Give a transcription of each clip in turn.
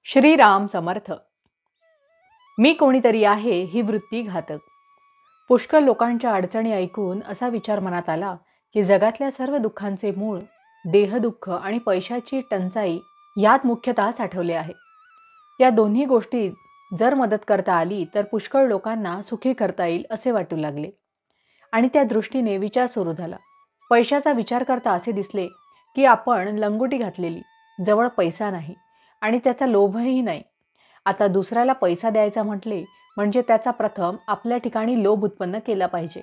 श्रीराम समर्थ. मी कोणीतरी आहे ही वृत्ती घातक. पुष्कळ लोकांच्या अडचणी ऐकून असा विचार मनात आला की जगातल्या सर्व दुःखांचे मूळ देहदुःख आणि पैशाची टंचाई यात मुख्यतः साठवले आहे. या दोन्ही गोष्टी जर मदत करता आली तर पुष्कळ लोकांना सुखी करता येईल असे वाटू लागले आणि त्या दृष्टीने विचार सुरू झाला. पैशाचा विचार करता असे दिसले की आपण लंगोटी घातलेली, जवळ पैसा नाही आणि त्याचा लोभही नाही. आता दुसऱ्याला पैसा द्यायचा म्हटले म्हणजे त्याचा प्रथम आपल्या ठिकाणी लोभ उत्पन्न केला पाहिजे,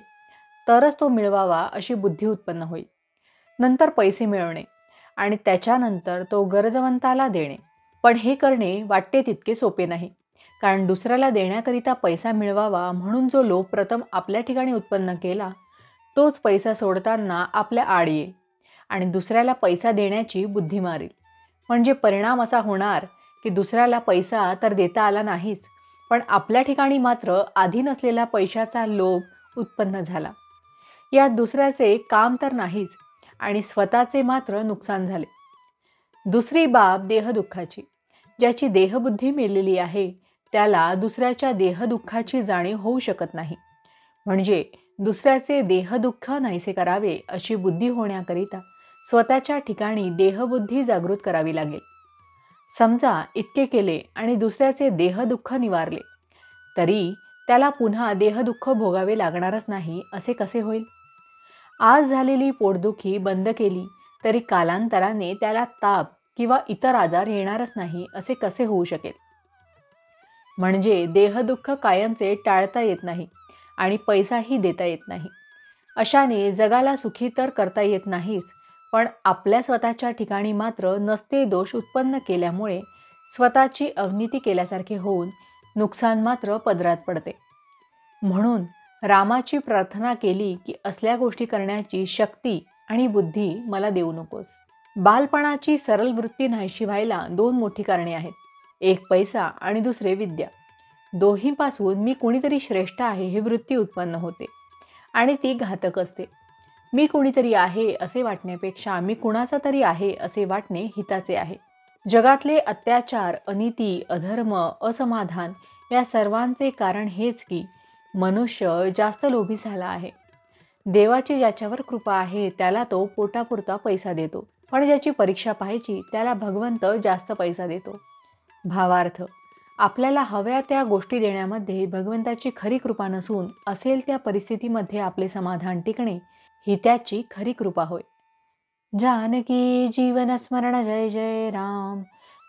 तरच तो मिळवावा अशी बुद्धी उत्पन्न होईल. नंतर पैसे मिळवणे आणि त्याच्यानंतर तो गरजवंताला देणे. पण हे करणे वाटते तितके सोपे नाही, कारण दुसऱ्याला देण्याकरिता पैसा मिळवावा म्हणून जो लोभ प्रथम आपल्या ठिकाणी उत्पन्न केला तोच पैसा सोडताना आपल्या आड येईल आणि दुसऱ्याला पैसा देण्याची बुद्धी मारेल. म्हणजे परिणाम असा होणार की दुसऱ्याला पैसा तर देता आला नाहीच, पण आपल्या ठिकाणी मात्र आधी नसलेला पैशाचा लोभ उत्पन्न झाला. यात दुसऱ्याचे काम तर नाहीच आणि स्वतःचे मात्र नुकसान झाले. दुसरी बाब देहदुःखाची. ज्याची देहबुद्धी मेलेली आहे त्याला दुसऱ्याच्या देहदुःखाची जाणीव होऊ शकत नाही. म्हणजे दुसऱ्याचे देहदुःख नाहीसे करावे अशी बुद्धी होण्याकरिता स्वतःच्या ठिकाणी देहबुद्धी जागृत करावी लागेल. समजा इतके केले आणि दुसऱ्याचे देहदुःख निवारले तरी त्याला पुन्हा देहदुःख भोगावे लागणारच नाही असे कसे होईल? आज झालेली पोटदुखी बंद केली तरी कालांतराने त्याला ताप किंवा इतर आजार येणारच नाही असे कसे होऊ शकेल? म्हणजे देहदुःख कायमचे टाळता येत नाही आणि पैसाही देता येत नाही. अशाने जगाला सुखी तर करता येत नाहीच, पण आपल्या स्वतःच्या ठिकाणी मात्र नसते दोष उत्पन्न केल्यामुळे स्वतःची अवनीती केल्यासारखे होऊन नुकसान मात्र पदरात पडते. म्हणून रामाची प्रार्थना केली की असल्या गोष्टी करण्याची शक्ती आणि बुद्धी मला देऊ नकोस. बालपणाची सरळ वृत्ती नाहीशी व्हायला दोन मोठी कारणे आहेत. एक पैसा आणि दुसरे विद्या. दोहींपासून मी कोणीतरी श्रेष्ठ आहे ही वृत्ती उत्पन्न होते आणि ती घातक असते. मी कोणीतरी आहे असे वाटण्यापेक्षा मी कुणाचा तरी आहे असे वाटणे हिताचे आहे. जगातले अत्याचार, अनिती, अधर्म, असमाधान या सर्वांचे कारण हेच की मनुष्य जास्त लोभी झाला आहे. देवाची ज्याच्यावर कृपा आहे त्याला तो पोटापुरता पैसा देतो, पण ज्याची परीक्षा पाहायची त्याला भगवंत जास्त पैसा देतो. भावार्थ, आपल्याला हव्या त्या गोष्टी देण्यामध्ये भगवंताची खरी कृपा नसून असेल त्या परिस्थितीमध्ये आपले समाधान टिकणे ही त्याची खरी कृपा होय. जानकी जीवन स्मरण जय जय राम.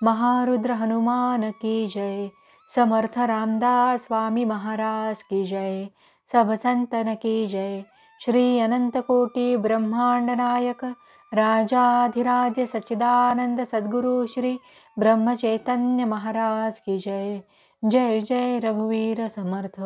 महारुद्र हनुमान की जय. समर्थ रामदास स्वामी महाराज की जय. सब संतन की जय. श्री अनंत कोटि ब्रह्मांड नायक राजाधिराज सच्चिदानंद सद्गुरु श्री ब्रह्म चैतन्य महाराज की जय. जय जय रघुवीर समर्थ.